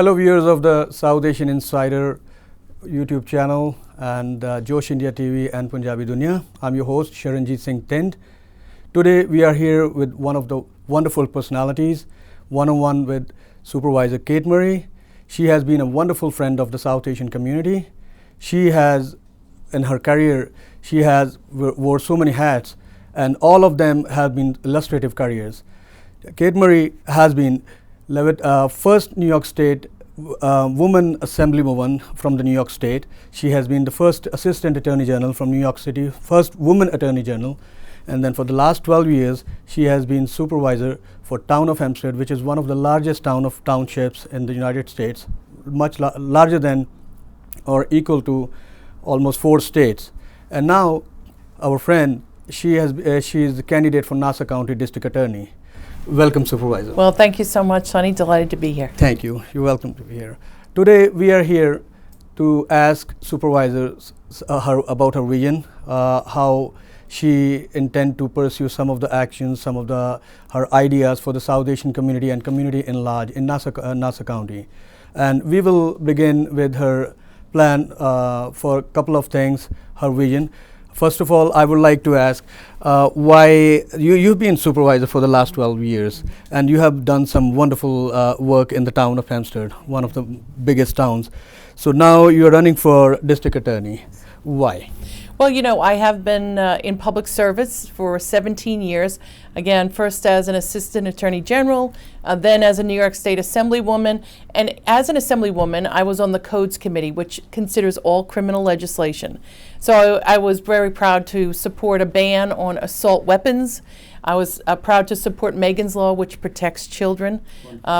Hello viewers of the South Asian Insider YouTube channel and Josh India TV and Punjabi Dunya. I'm your host Sharanjit Singh Thind. Today we are here with one of the wonderful personalities, one-on-one with Supervisor Kate Murray. She has been a wonderful friend of the South Asian community. She has, in her career, she has wore so many hats, and all of them have been illustrative careers. Kate Murray has been first New York State woman assemblywoman from the New York State. She has been the first Assistant Attorney General from New York City, first woman Attorney General, and then for the last 12 years she has been supervisor for Town of Hempstead, which is one of the largest townships in the United States, much larger than or equal to almost 4 states. And now our friend, she is the candidate for Nassau County District Attorney. Welcome, Supervisor. Well, thank you so much, Sonny. Delighted to be here. Thank you. You're welcome to be here. Today, we are here to ask Supervisor about her vision, how she intends to pursue some of the actions, some of her ideas for the South Asian community and community in large in Nassau County. And we will begin with her plan for a couple of things, her vision. First of all, I would like to ask why you've been supervisor for the last 12 years, and you have done some wonderful work in the town of Hempstead, one of the biggest towns. So now you're running for district attorney. Why? Well, you know, I have been in public service for 17 years. Again, first as an assistant attorney general, then as a New York State assemblywoman. And as an assemblywoman, I was on the codes committee, which considers all criminal legislation. So I was very proud to support a ban on assault weapons. I was proud to support Megan's Law, which protects children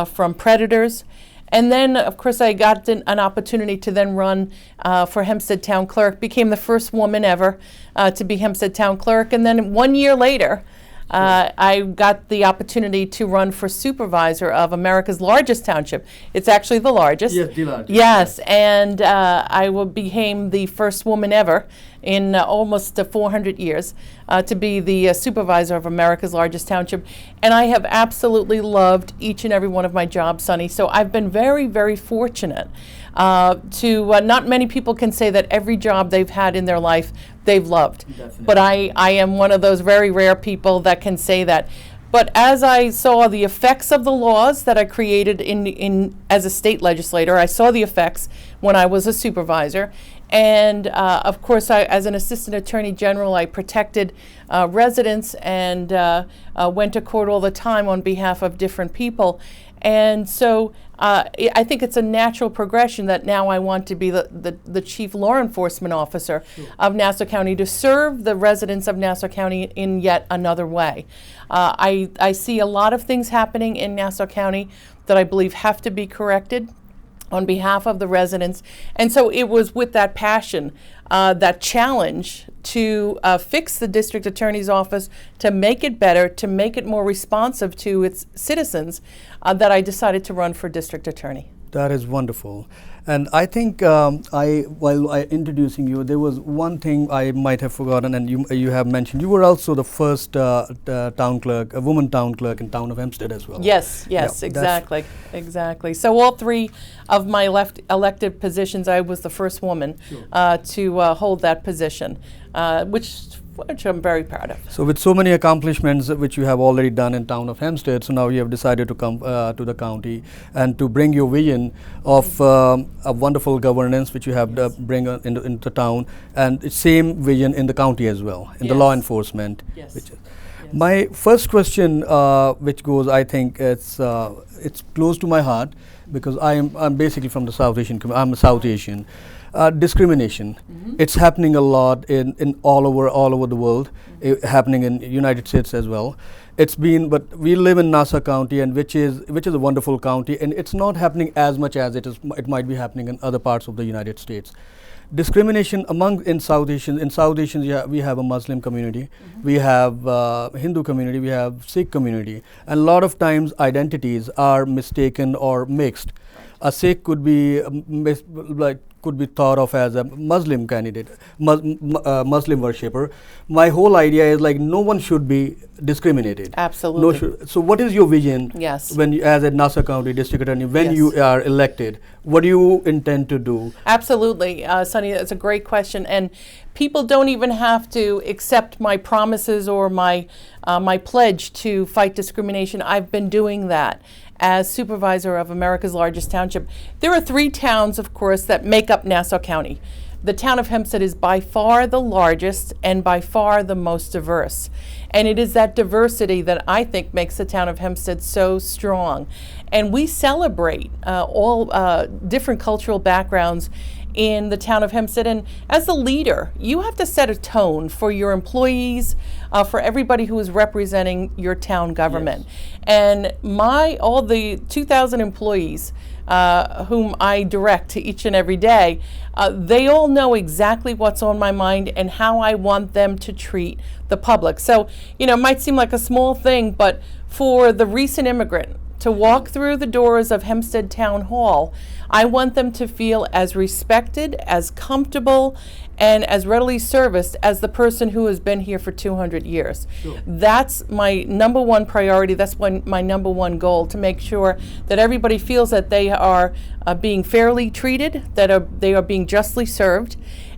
from predators. And then, of course, I got an opportunity to then run for Hempstead Town Clerk, became the first woman ever to be Hempstead Town Clerk. And then 1 year later, I got the opportunity to run for supervisor of America's largest township. It's actually the largest. Yes, the largest. Yes, and I became the first woman ever in almost 400 years to be the supervisor of America's largest township. And I have absolutely loved each and every one of my jobs, Sonny. So I've been very, very fortunate not many people can say that every job they've had in their life they've loved. Definitely. But I am one of those very rare people that can say that. But as I saw the effects of the laws that I created as a state legislator, I saw the effects when I was a supervisor. And of course, as an assistant attorney general, I protected residents and went to court all the time on behalf of different people. And so I think it's a natural progression that now I want to be the chief law enforcement officer of Nassau County to serve the residents of Nassau County in yet another way. I see a lot of things happening in Nassau County that I believe have to be corrected on behalf of the residents. And so it was with that passion, that challenge to fix the district attorney's office, to make it better, to make it more responsive to its citizens, that I decided to run for district attorney. That is wonderful. And I think while introducing you, there was one thing I might have forgotten, and you have mentioned. You were also the first town clerk, a woman town clerk in Town of Hempstead as well. Yes, yeah, exactly. So all 3 of my elected positions, I was the first woman to hold that position, which I'm very proud of. So with so many accomplishments which you have already done in Town of Hempstead, so now you have decided to come to the county and to bring your vision of a wonderful governance which you have bring into the town, and the same vision in the county as well, in the law enforcement. Yes. My first question, which goes, I think it's close to my heart, because I'm basically from the South Asian community. I'm a South Asian. Discrimination. It's happening a lot in all over the world, happening in United States as well. But we live in Nassau County, and which is a wonderful county, and it's not happening as much as it might be happening in other parts of the United States. Discrimination in South Asians, we have a Muslim community, we have Hindu community, we have Sikh community, and a lot of times identities are mistaken or mixed. A Sikh could be could be thought of as a Muslim candidate, Muslim worshipper. My whole idea is like no one should be discriminated. Absolutely. So what is your vision? Yes. When you, as a Nassau County District Attorney, when Yes. you are elected, what do you intend to do? Absolutely, Sonny, that's a great question. And people don't even have to accept my promises or my pledge to fight discrimination. I've been doing that as supervisor of America's largest township. There are 3 towns, of course, that make up Nassau County. The town of Hempstead is by far the largest and by far the most diverse. And it is that diversity that I think makes the town of Hempstead so strong. And we celebrate all different cultural backgrounds in the town of Hempstead. And as a leader, you have to set a tone for your employees, for everybody who is representing your town government. Yes. And all the 2,000 employees whom I direct each and every day, they all know exactly what's on my mind and how I want them to treat the public. So, it might seem like a small thing, but for the recent immigrant to walk through the doors of Hempstead Town Hall, I want them to feel as respected, as comfortable, and as readily serviced as the person who has been here for 200 years. Sure. That's my number one priority. That's my number one goal, to make sure that everybody feels that they are being fairly treated, that they are being justly served.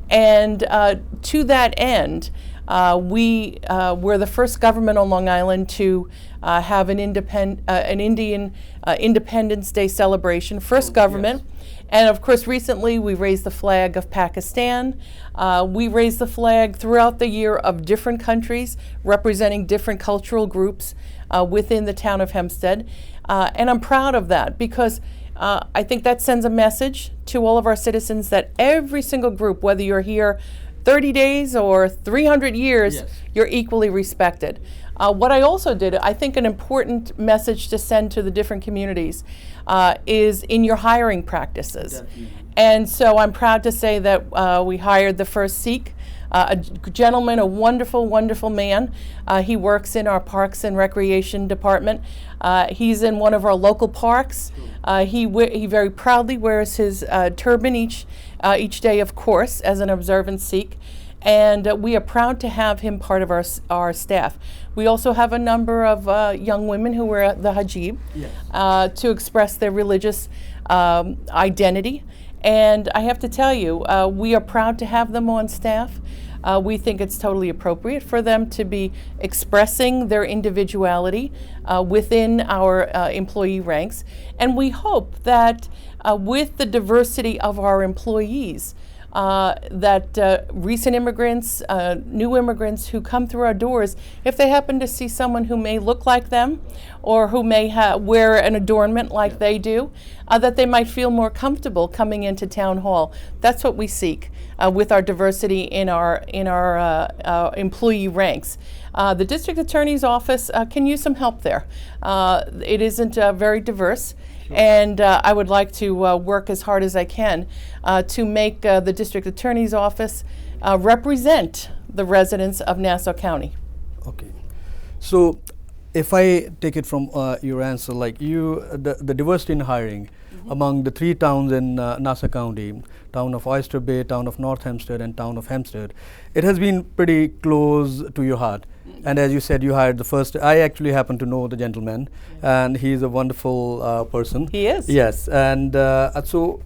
And to that end, we're the first government on Long Island to have an Indian Independence Day celebration, first government. Yes. And of course, recently we raised the flag of Pakistan. We raised the flag throughout the year of different countries representing different cultural groups within the town of Hempstead. And I'm proud of that, because I think that sends a message to all of our citizens that every single group, whether you're here 30 days or 300 years, yes, you're equally respected. What I also did, I think an important message to send to the different communities is in your hiring practices. Definitely. And so I'm proud to say that we hired the first Sikh, a gentleman, a wonderful, wonderful man. He works in our Parks and Recreation Department. He's in one of our local parks. He very proudly wears his turban each day, of course, as an observant Sikh. And we are proud to have him part of our staff. We also have a number of young women who wear the hijab, yes, to express their religious identity. And I have to tell you, we are proud to have them on staff. We think it's totally appropriate for them to be expressing their individuality within our employee ranks. And we hope that with the diversity of our employees, that recent immigrants, new immigrants who come through our doors, if they happen to see someone who may look like them or who may wear an adornment like they do, that they might feel more comfortable coming into Town Hall. That's what we seek with our diversity in our employee ranks. The District Attorney's Office can use some help there. It isn't very diverse. Sure. And I would like to work as hard as I can to make the District Attorney's Office represent the residents of Nassau County. Okay. So if I take it from your answer, like the diversity in hiring, mm-hmm, among the 3 towns in Nassau County, town of Oyster Bay, town of North Hempstead, and town of Hempstead, it has been pretty close to your heart. And as you said, you hired the first. I actually happen to know the gentleman, and he's a wonderful person. He is. Yes, and so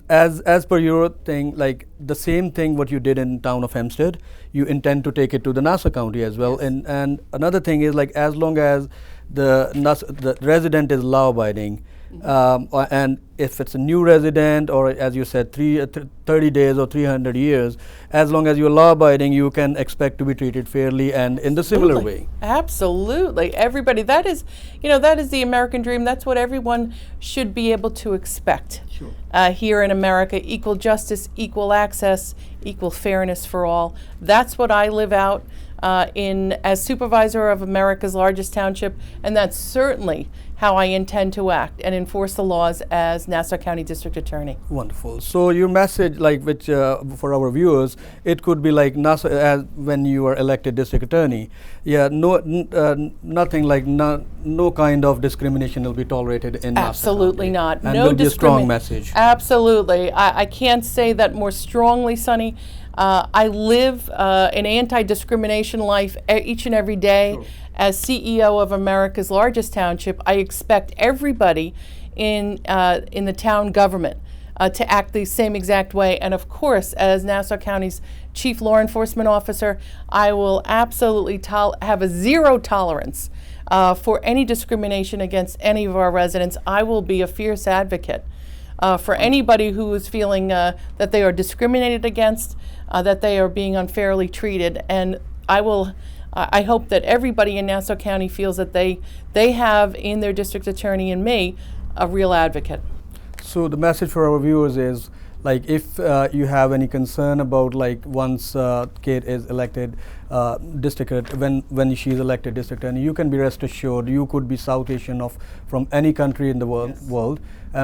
as per your thing, like the same thing what you did in town of Hempstead, you intend to take it to the Nassau County as well. Yes. And another thing is, like, as long as the resident is law abiding, and if it's a new resident, or as you said, 30 days or 300 years, as long as you're law abiding, you can expect to be treated fairly and in the similar way. Absolutely. Everybody, that is the American dream. That's what everyone should be able to expect. Sure. Here in America: equal justice, equal access, equal fairness for all. That's what I live out as supervisor of America's largest township, and that certainly how I intend to act and enforce the laws as Nassau County District Attorney. Wonderful. So your message, like which for our viewers, it could be like Nassau, as when you are elected district attorney. Yeah, nothing like no kind of discrimination will be tolerated in Nassau Absolutely County. not. And No will be a strong message. Absolutely. I can't say that more strongly, Sonny. I live an anti-discrimination life each and every day. Sure. As CEO of America's largest township, I expect everybody in the town government to act the same exact way. And of course, as Nassau County's Chief Law Enforcement Officer, I will absolutely have a zero tolerance for any discrimination against any of our residents. I will be a fierce advocate for anybody who is feeling that they are discriminated against, that they are being unfairly treated. And I hope that everybody in Nassau County feels that they have in their district attorney and me a real advocate. So the message for our viewers is, like, if you have any concern about, like, once Kate is elected district, when she is elected district attorney, you can be rest assured you could be South Asian from any country in the world,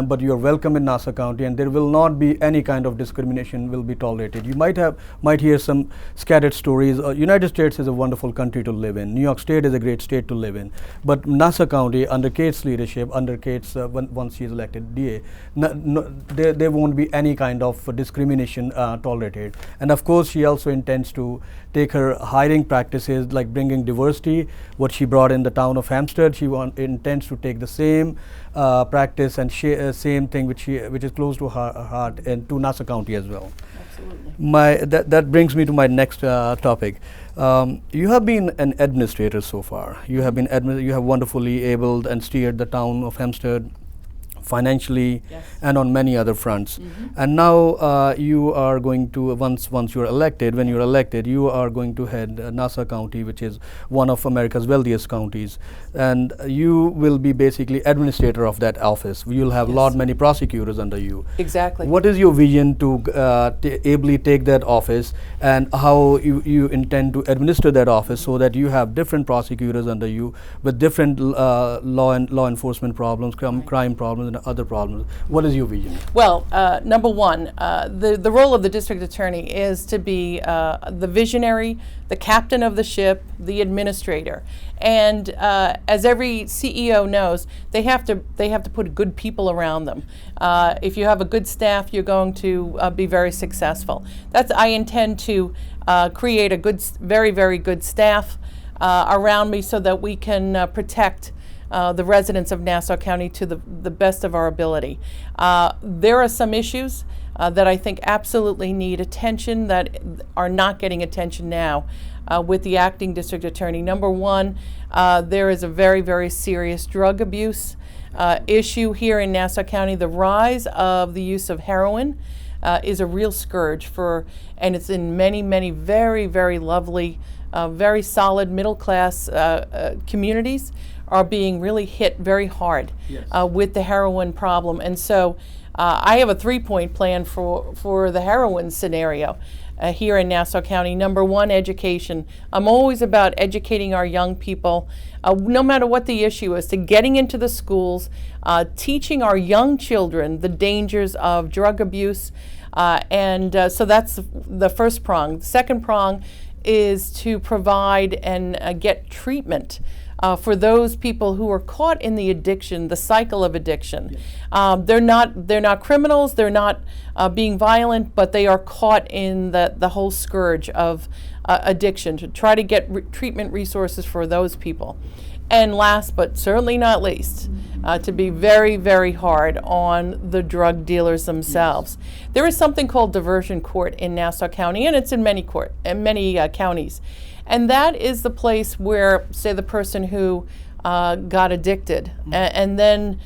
but you are welcome in Nassau County, and there will not be any kind of discrimination will be tolerated. You might hear some scattered stories. United States is a wonderful country to live in. New York State is a great state to live in, but Nassau County, under Kate's leadership, under Kate's once she is elected DA, there won't be any kind of discrimination tolerated. And of course, she also intends to take her hiring practices, like bringing diversity, what she brought in the town of Hempstead. She intends to take the same practice and same thing which is close to her heart, and to Nassau County as well. Absolutely. That brings me to my next topic. You have been an administrator so far. You have wonderfully abled and steered the town of Hempstead financially, yes, and on many other fronts. And now you are going to, once you're elected, when you're elected, you are going to head Nassau County, which is one of America's wealthiest counties, and you will be basically administrator of that office. You'll have Yes. many prosecutors under you. Exactly. What is your vision to ably take that office, and how you intend to administer that office so that you have different prosecutors under you with different law enforcement problems, crime problems, and other problems? What is your vision? Well, number one, the role of the district attorney is to be the visionary, the captain of the ship, the administrator. And as every CEO knows, they have to put good people around them. If you have a good staff, you're going to be very successful. I intend to create a very, very good staff around me so that we can protect the residents of Nassau County to the best of our ability. There are some issues that I think absolutely need attention that are not getting attention now with the acting district attorney. Number one, there is a very, very serious drug abuse issue here in Nassau County. The rise of the use of heroin is a real scourge and it's in many, many very, very lovely, very solid middle-class communities are being really hit very hard. Yes. With the heroin problem. And so I have a 3-point plan for the heroin scenario here in Nassau County. Number one, education. I'm always about educating our young people, no matter what the issue is, to getting into the schools, teaching our young children the dangers of drug abuse. So that's the first prong. The second prong is to provide and get treatment for those people who are caught in the addiction, the cycle of addiction. Yes. They're not criminals, they're not being violent, but they are caught in the whole scourge of addiction, to try to get treatment resources for those people. And last but certainly not least, to be very, very hard on the drug dealers themselves. Yes. There is something called diversion court in Nassau County, and it's in many counties. And that is the place where, say, the person who got addicted and then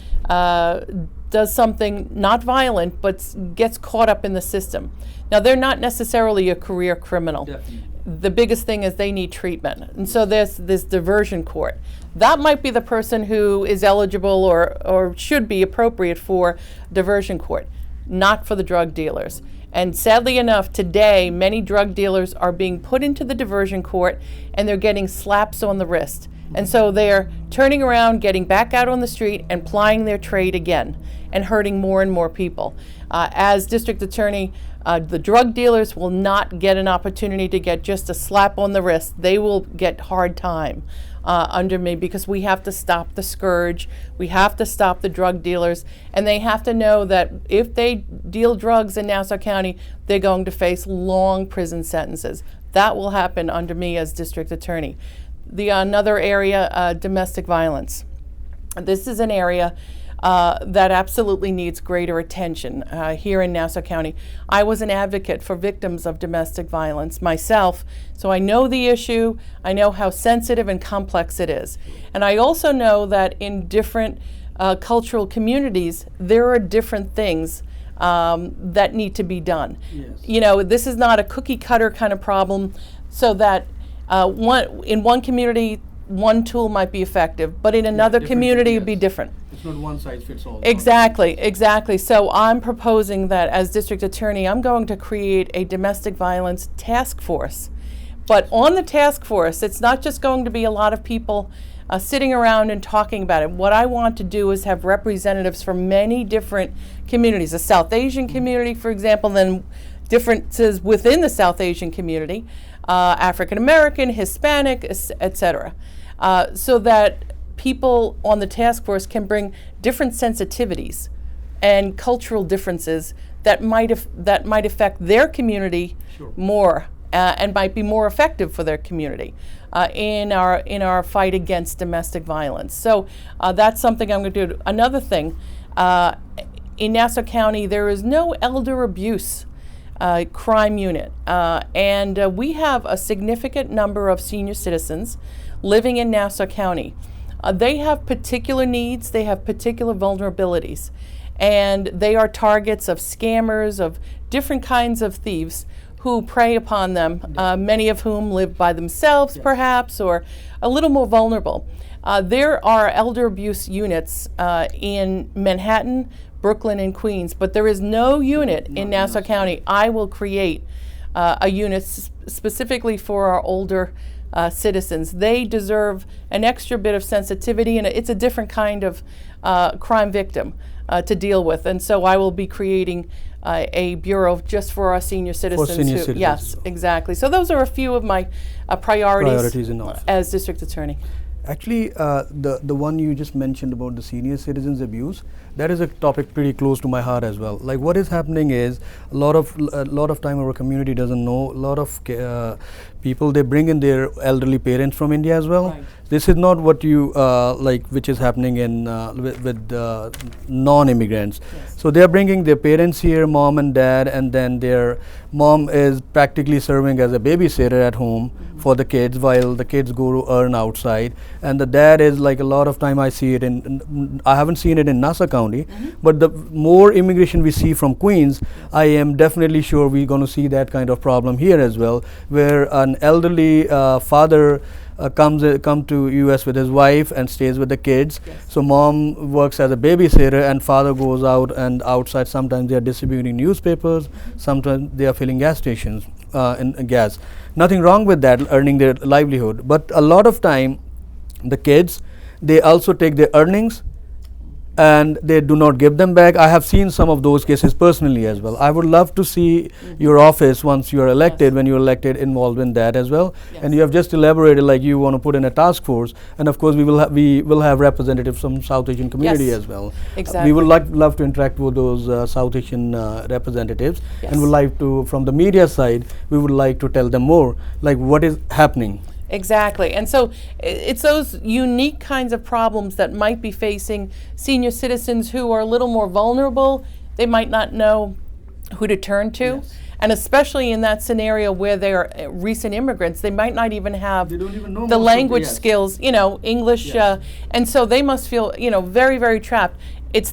does something not violent but gets caught up in the system. Now, they're not necessarily a career criminal. Definitely. The biggest thing is they need treatment. And so there's this diversion court. That might be the person who is eligible or should be appropriate for diversion court, not for the drug dealers. And sadly enough, today, many drug dealers are being put into the diversion court and they're getting slaps on the wrist. And so they're turning around, getting back out on the street and plying their trade again and hurting more and more people. As district attorney, the drug dealers will not get an opportunity to get just a slap on the wrist. They will get hard time under me, because we have to stop the scourge. We have to stop the drug dealers, and they have to know that if they deal drugs in Nassau County, they're going to face long prison sentences. That will happen under me as district attorney. Another area, domestic violence. This is an area that absolutely needs greater attention here in Nassau County. I was an advocate for victims of domestic violence myself, so I know the issue. I know how sensitive and complex it is. And I also know that in different cultural communities, there are different things that need to be done. Yes. You know, this is not a cookie cutter kind of problem, so that in one community, one tool might be effective, but in another community it'd be different. It's not one size fits all. Exactly. So I'm proposing that as district attorney, I'm going to create a domestic violence task force. But on the task force, it's not just going to be a lot of people sitting around and talking about it. What I want to do is have representatives from many different communities, a South Asian community, for example, then differences within the South Asian community, African American, Hispanic, etc. So that people on the task force can bring different sensitivities and cultural differences that might affect their community more and might be more effective for their community in our fight against domestic violence. So that's something I'm going to do. Another thing, in Nassau County, there is no elder abuse crime unit, and we have a significant number of senior citizens living in Nassau County. They have particular needs, they have particular vulnerabilities, and they are targets of scammers, of different kinds of thieves who prey upon them, many of whom live by themselves perhaps, or a little more vulnerable. There are elder abuse units in Manhattan, Brooklyn, and Queens, but there is no unit in Nassau County. I will create a unit specifically for our older citizens. They deserve an extra bit of sensitivity, and it's a different kind of crime victim to deal with. And so I will be creating a bureau just for our senior citizens. Citizens. Yes, exactly. So those are a few of my priorities in office. as district attorney. Actually, the one you just mentioned about the senior citizens abuse, that is a topic pretty close to my heart as well. Like, what is happening is a lot of time our community doesn't know. A lot of people, they bring in their elderly parents from India as well. Right. This is not what you which is happening in with non-immigrants. Yes. So they are bringing their parents here, mom and dad, and then their mom is practically serving as a babysitter at home for the kids while the kids go to earn outside. And the dad is, like, a lot of time I see it I haven't seen it in Nassau County, but the more immigration we see from Queens, I am definitely sure we're going to see that kind of problem here as well, where an elderly father come to US with his wife and stays with the kids. Yes. So mom works as a babysitter and father goes out and outside. Sometimes they are distributing newspapers, sometimes they are filling gas stations in gas. Nothing wrong with that, earning their livelihood. But a lot of time the kids, they also take their earnings and they do not give them back. I have seen some of those cases personally as well. I would love to see your office, once you are elected, when you're elected, involved in that as well. Yes. And you have just elaborated, like, you want to put in a task force, and of course we will have representatives from South Asian community Yes. as well. Exactly. We would love to interact with those South Asian representatives, Yes. and would like to, from the media side, we would like to tell them more, like, what is happening. Exactly. And so it's those unique kinds of problems that might be facing senior citizens who are a little more vulnerable. They might not know who to turn to. Yes. And especially in that scenario where they are recent immigrants, they might not even have They don't even know the most of language yes. skills, English. Yes. And so they must feel, very, very trapped. It's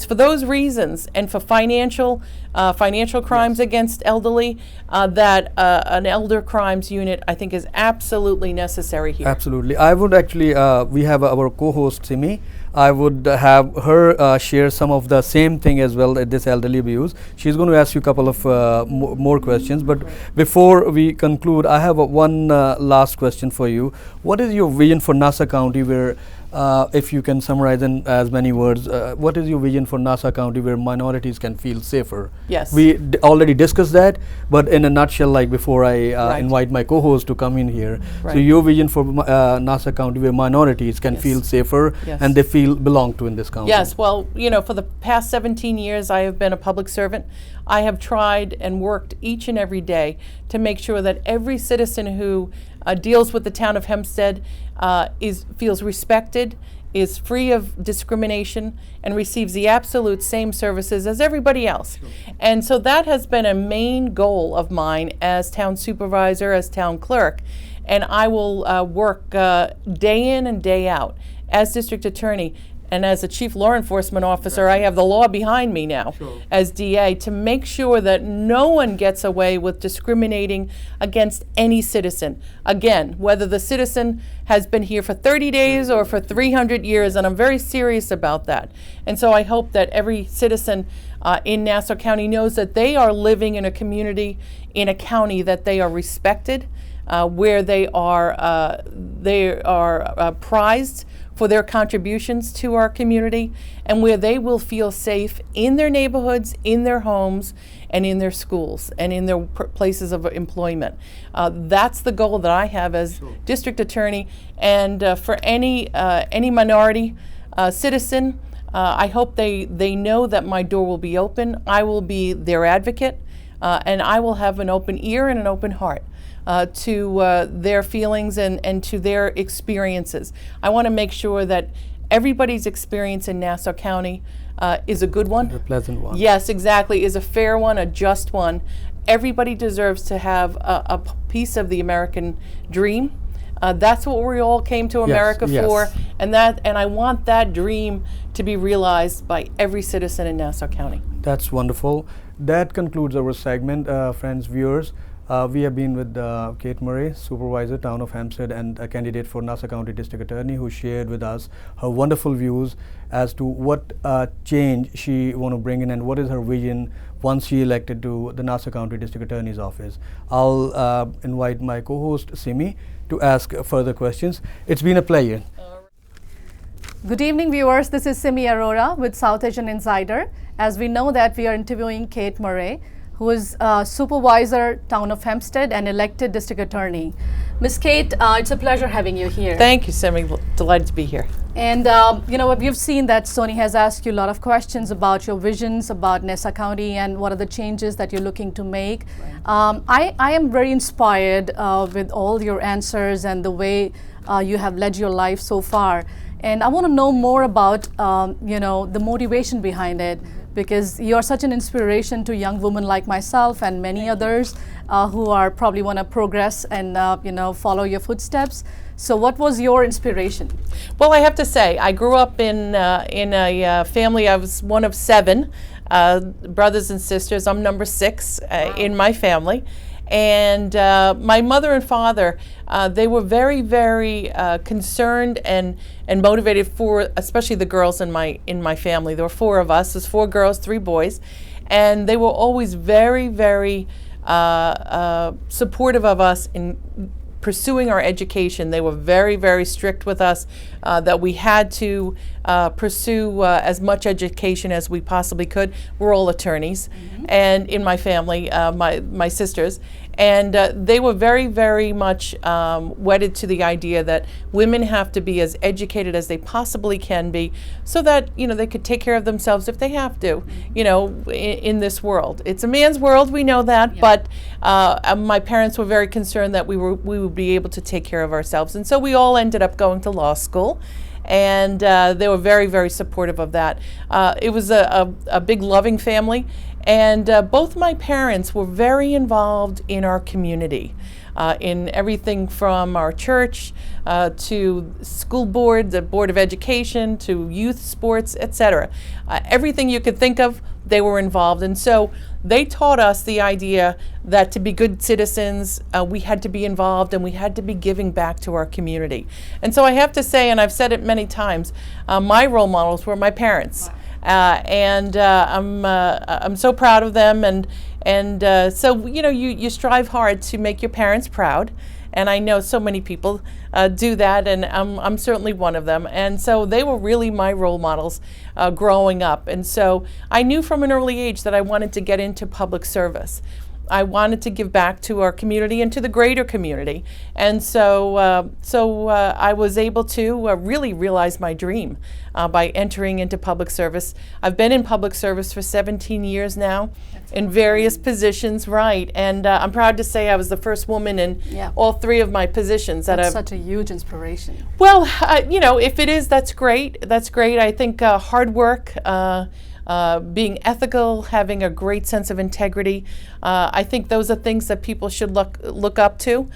for those reasons, and for financial crimes Yes. against elderly, that an elder crimes unit, I think, is absolutely necessary here. Absolutely. I would actually, we have our co-host Simi. I would have her share some of the same thing as well, this elderly abuse. She's going to ask you a couple of more questions, but before we conclude, I have one last question for you. What is your vision for Nassau County, where if you can summarize in as many words, what is your vision for Nassau County where minorities can feel safer? Yes. We already discussed that, but in a nutshell, like before I Right. invite my co-host to come in here. Right. So your vision for Nassau County where minorities can Yes. feel safer Yes. and they feel belong to in this county. Yes, well, you know, for the past 17 years, I have been a public servant. I have tried and worked each and every day to make sure that every citizen who deals with the town of Hempstead feels respected, is free of discrimination, and receives the absolute same services as everybody else. And so that has been a main goal of mine as town supervisor, as town clerk. And I will work day in and day out as district attorney. And as a chief law enforcement officer, I have the law behind me now as DA to make sure that no one gets away with discriminating against any citizen. Again, whether the citizen has been here for 30 days or for 300 years, and I'm very serious about that. And so I hope that every citizen in Nassau County knows that they are living in a community, in a county that they are respected, where they are prized for their contributions to our community, and where they will feel safe in their neighborhoods, in their homes, and in their schools, and in their places of employment. That's the goal that I have as district attorney. And for any minority citizen, I hope they know that my door will be open. I will be their advocate, and I will have an open ear and an open heart to their feelings and to their experiences. I want to make sure that everybody's experience in Nassau County is a good one. A pleasant one. Yes, exactly, is a fair one, a just one. Everybody deserves to have a piece of the American dream. That's what we all came to America for, and I want that dream to be realized by every citizen in Nassau County. That's wonderful. That concludes our segment, friends, viewers. We have been with Kate Murray, Supervisor, Town of Hempstead, and a candidate for Nassau County District Attorney, who shared with us her wonderful views as to what change she want to bring in and what is her vision once she elected to the Nassau County District Attorney's office. I'll invite my co-host, Simi, to ask further questions. It's been a pleasure. Good evening, viewers. This is Simi Arora with South Asian Insider. As we know that we are interviewing Kate Murray, who is Supervisor, Town of Hempstead, and elected District Attorney. Ms. Kate, it's a pleasure having you here. Thank you, Simi. Delighted to be here. And you know, we've seen that Sony has asked you a lot of questions about your visions about Nassau County and what are the changes that you're looking to make. Right. I am very inspired with all your answers and the way you have led your life so far. And I want to know more about you know, the motivation behind it, because you are such an inspiration to young women like myself and many others who are probably want to progress and you know, follow your footsteps. So what was your inspiration? Well, I have to say, I grew up in a family. I was one of 7 brothers and sisters. I'm number 6 in my family. And my mother and father, they were very, very concerned and motivated for, especially the girls in my family. There were 4 of us. There's 4 girls, 3 boys, and they were always very, very supportive of us in pursuing our education. They were very, very strict with us that we had to pursue as much education as we possibly could. We're all attorneys, and in my family, my sisters, and they were very, very much wedded to the idea that women have to be as educated as they possibly can be, so that, you know, they could take care of themselves if they have to, you know, in this world. It's a man's world, we know that, but my parents were very concerned that we would be able to take care of ourselves, and so we all ended up going to law school. And they were very, very supportive of that. It was a big, loving family, and both my parents were very involved in our community, in everything from our church to school board, the Board of Education, to youth sports, etc. Everything you could think of, they were involved. And so they taught us the idea that to be good citizens, we had to be involved and we had to be giving back to our community. And so I have to say, and I've said it many times, my role models were my parents. And I'm so proud of them, and so you strive hard to make your parents proud, and I know so many people do that, and I'm certainly one of them. And so they were really my role models growing up, and so I knew from an early age that I wanted to get into public service. I wanted to give back to our community and to the greater community, and so I was able to really realize my dream by entering into public service. I've been in public service for 17 years now, in various positions, right? And I'm proud to say I was the first woman in all 3 of my positions. That's such a huge inspiration. Well, if it is, that's great. That's great. I think hard work. Being ethical, having a great sense of integrity. I think those are things that people should look up to.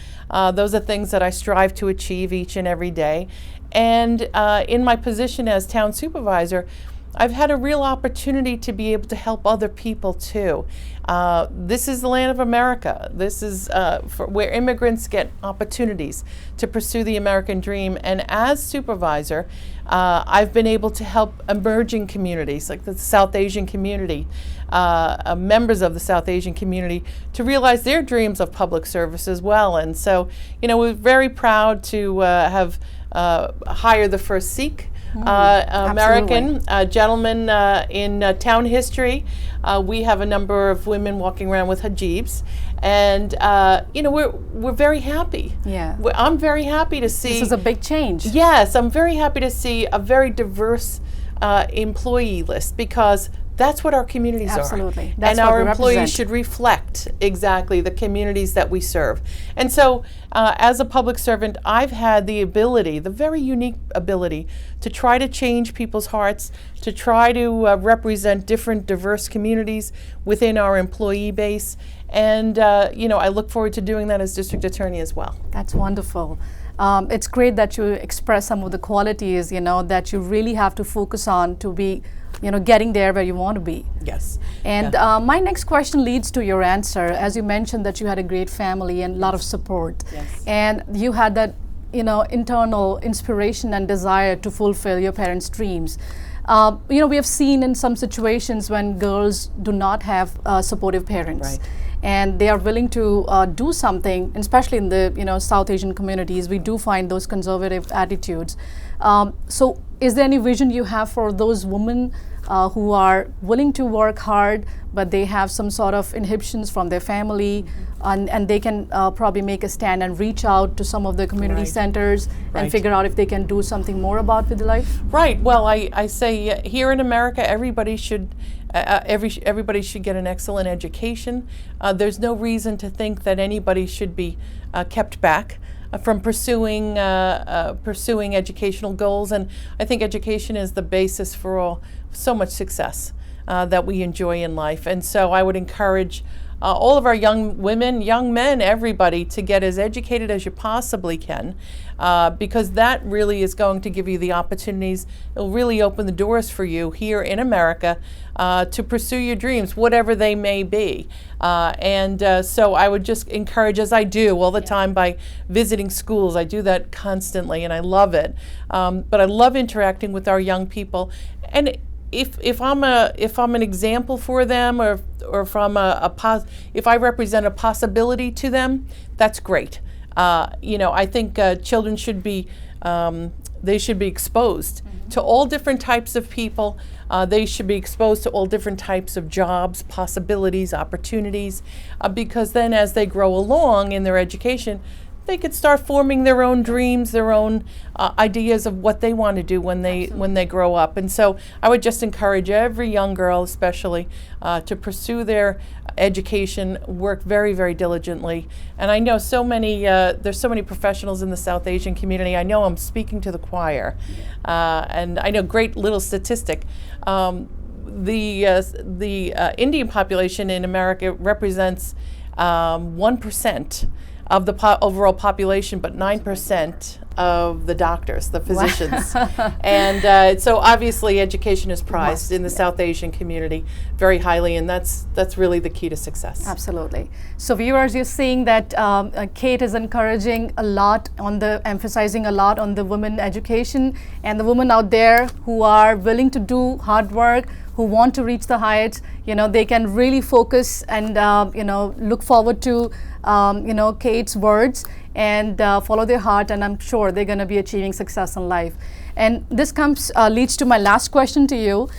Those are things that I strive to achieve each and every day. And in my position as town supervisor, I've had a real opportunity to be able to help other people too. This is the land of America. This is where immigrants get opportunities to pursue the American dream. And as supervisor, I've been able to help emerging communities like the South Asian community, members of the South Asian community, to realize their dreams of public service as well. And so, we're very proud to have hired the first Sikh American gentleman in town history. We have a number of women walking around with hijabs, and we're very happy. Yeah, I'm very happy to see. This is a big change. Yes, I'm very happy to see a very diverse employee list, because that's what our communities are. Absolutely. That's and what our we employees represent. should reflect exactly the communities that we serve. And so as a public servant, I've had the ability, the very unique ability, to try to change people's hearts, to try to represent different diverse communities within our employee base. And I look forward to doing that as district attorney as well. That's wonderful. It's great that you express some of the qualities, that you really have to focus on to be getting there where you want to be. Yes. And my next question leads to your answer. As you mentioned that you had a great family and a lot of support. Yes. And you had that, internal inspiration and desire to fulfill your parents' dreams. We have seen in some situations when girls do not have supportive parents. Right. And they are willing to do something, especially in the South Asian communities. We do find those conservative attitudes. So is there any vision you have for those women who are willing to work hard, but they have some sort of inhibitions from their family, and they can probably make a stand and reach out to some of the community centers and figure out if they can do something more about with life? Right. Well, I say here in America, everybody should get an excellent education. There's no reason to think that anybody should be kept back from pursuing educational goals, and I think education is the basis for so much success that we enjoy in life. And so I would encourage all of our young women, young men, everybody to get as educated as you possibly can, because that really is going to give you the opportunities. It'll really open the doors for you here in America to pursue your dreams, whatever they may be. So I would just encourage, as I do all the time by visiting schools. I do that constantly, and I love it. But I love interacting with our young people. And if I'm an example for them, or if if I represent a possibility to them, that's great. I think children should be exposed to all different types of people. They should be exposed to all different types of jobs, possibilities, opportunities, because then as they grow along in their education, they could start forming their own dreams, their own ideas of what they want to do when they grow up. And so I would just encourage every young girl, especially, to pursue their education, work very, very diligently. And I know there's so many professionals in the South Asian community. I know I'm speaking to the choir, and I know great little statistic. The Indian population in America represents 1% of the overall population, but 9% of the doctors, the physicians. And so obviously education is prized in the South Asian community very highly, and that's really the key to success. Absolutely. So viewers, you're seeing that Kate is encouraging a lot on emphasizing a lot on the women education, and the women out there who are willing to do hard work, who want to reach the heights, they can really focus and look forward to Kate's words and follow their heart, and I'm sure they're going to be achieving success in life. And this leads to my last question to you,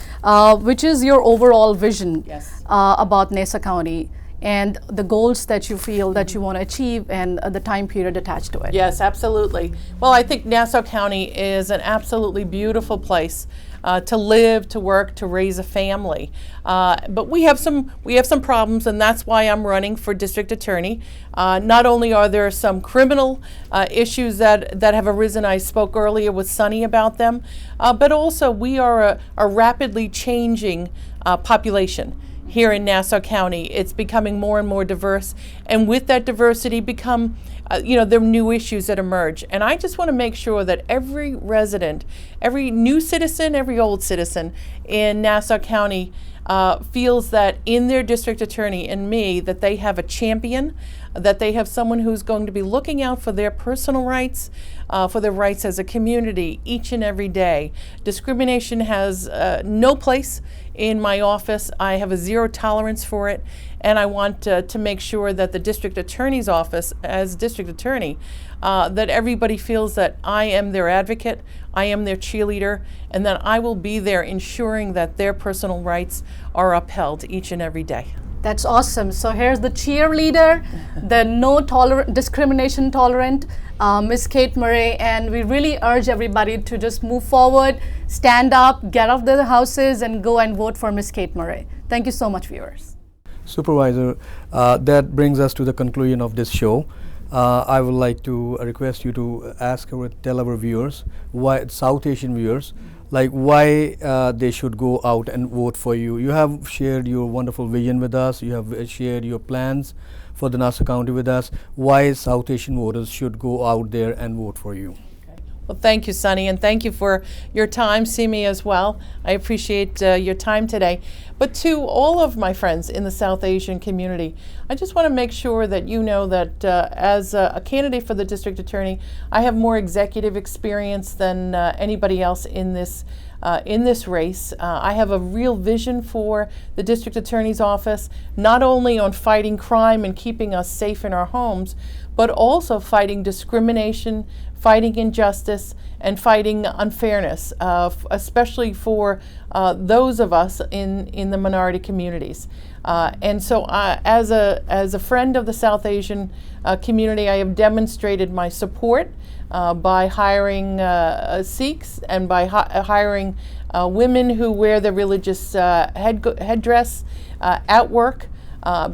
which is your overall vision about Nassau County and the goals that you feel that you want to achieve and the time period attached to it. Yes, absolutely. Well, I think Nassau County is an absolutely beautiful place to live, to work, to raise a family. But we have some problems, and that's why I'm running for district attorney. Not only are there some criminal issues that have arisen, I spoke earlier with Sunny about them, but also we are a rapidly changing population. Here in Nassau County, it's becoming more and more diverse, and with that diversity there are new issues that emerge. And I just want to make sure that every resident, every new citizen, every old citizen in Nassau County feels that in their district attorney and me, that they have a champion, that they have someone who's going to be looking out for their personal rights, for their rights as a community each and every day. Discrimination has no place in my office. I have a zero tolerance for it, and I want to make sure that the district attorney's office, as district attorney, that everybody feels that I am their advocate, I am their cheerleader, and that I will be there ensuring that their personal rights are upheld each and every day. That's awesome. So here's the cheerleader, the discrimination tolerant, Ms. Kate Murray, and we really urge everybody to just move forward, stand up, get out of their houses, and go and vote for Ms. Kate Murray. Thank you so much, viewers. Supervisor, that brings us to the conclusion of this show. I would like to request you to tell our viewers, South Asian viewers, why they should go out and vote for you. You have shared your wonderful vision with us. You have shared your plans for the Nassau County with us. Why South Asian voters should go out there and vote for you? Well, thank you, Sunny, and thank you for your time, Simi, as well. I appreciate your time today. But to all of my friends in the South Asian community, I just want to make sure that you know that as a candidate for the district attorney, I have more executive experience than anybody else in this race. I have a real vision for the district attorney's office, not only on fighting crime and keeping us safe in our homes, but also fighting discrimination, fighting injustice, and fighting unfairness, especially for those of us in the minority communities. And so as a friend of the South Asian community, I have demonstrated my support by hiring Sikhs and by hiring women who wear the religious headdress at work.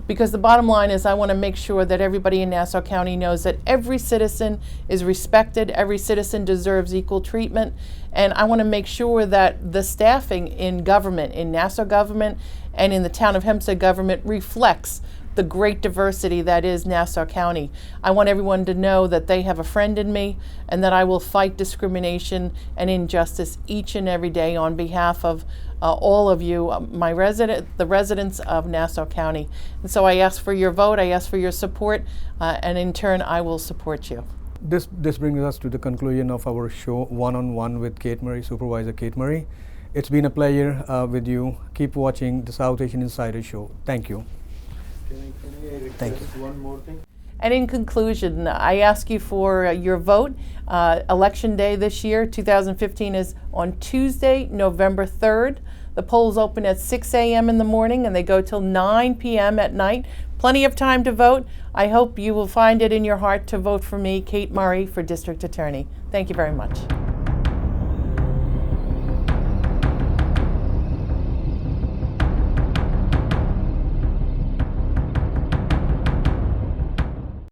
Because the bottom line is I want to make sure that everybody in Nassau County knows that every citizen is respected, every citizen deserves equal treatment, and I want to make sure that the staffing in government, in Nassau government and in the Town of Hempstead government reflects the great diversity that is Nassau County. I want everyone to know that they have a friend in me and that I will fight discrimination and injustice each and every day on behalf of all of you, the residents of Nassau County. And so I ask for your vote, I ask for your support, and in turn I will support you. This brings us to the conclusion of our show, One-on-One with Kate Murray, Supervisor Kate Murray. It's been a pleasure with you. Keep watching the South Asian Insider Show. Thank you. Can I request one more thing? And in conclusion, I ask you for your vote. Election day this year, 2015, is on Tuesday, November 3rd. The polls open at 6 a.m. in the morning and they go till 9 p.m. at night. Plenty of time to vote. I hope you will find it in your heart to vote for me, Kate Murray, for District Attorney. Thank you very much.